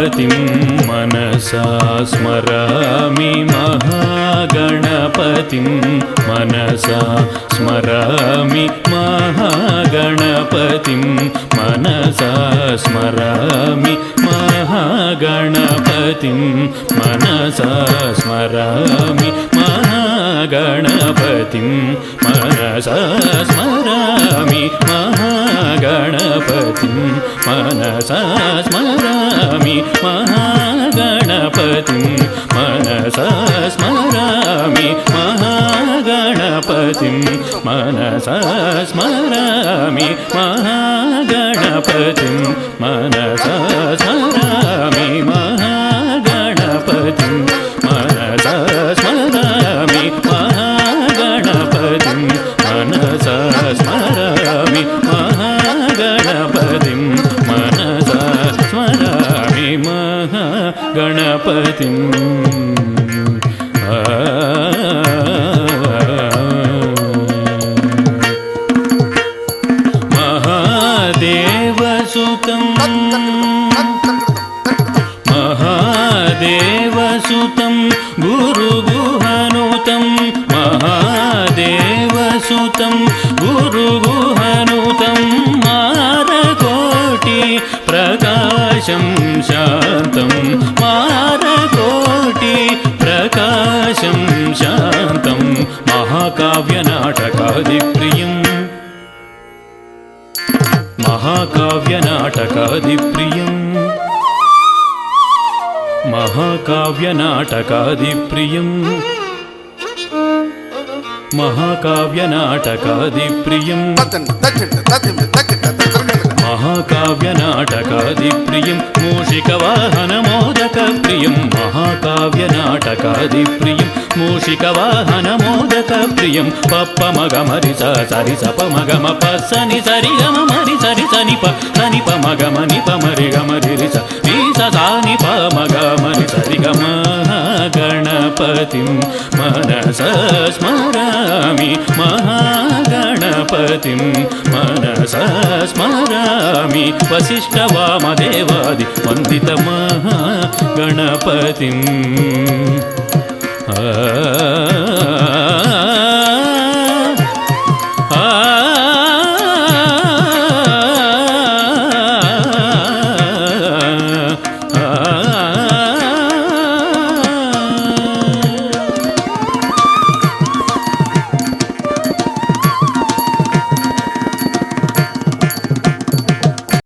महागणपतिं मनसा स्मरामि महागणपतिं मनसा स्मरामि महागणपतिं मनसा स्मरामि महागणपतिं मनसा स्मरामि महागणपतिं मनसा स्मरामि महागणपतिं मनसा स्मरामि महागणपतिं मनसा स्मरामि महागणपतिं मनसा स्मरामि महागणपतिं मनसा स्मरामि महागणपतिं मनसा स्मरामि महागणपतिं मनसा स्मरामि महागणपतिं मनसा स्मरामि महागणपतिं महादेवसुतं महादेवसुतं गुरुगुहनुतं महादेवसुतं गुरुगुहनुतं मारकोटि प्रकाशं शान्तं मारकोटि प्रकाशं शान्तं महाकाव्यनाटकादिप्रियं महाकाव्यनाटकादिप्रियं महाकाव्यनाटकादिप्रियं महाकाव्यनाटकादिप्रियं महाकाव्यनाटकादिप्रियं मूषिकवाहनमोदकप्रियं महाकाव्यनाटकादिप्रियं मूषिकवाहनमोदकप्रियं पप्पमगमरि सरि सपमगम पस्सनि सरि गम मरि सरि सनि प सनि पमगमनि पमरि गमरि रि स सानि पमगमरि सरि गम गणपतिं मनसा स्मरामि महागणपतिं मनसा स्मरामि वसिष्ठवामदेवादि वन्दितमहागणपतिम्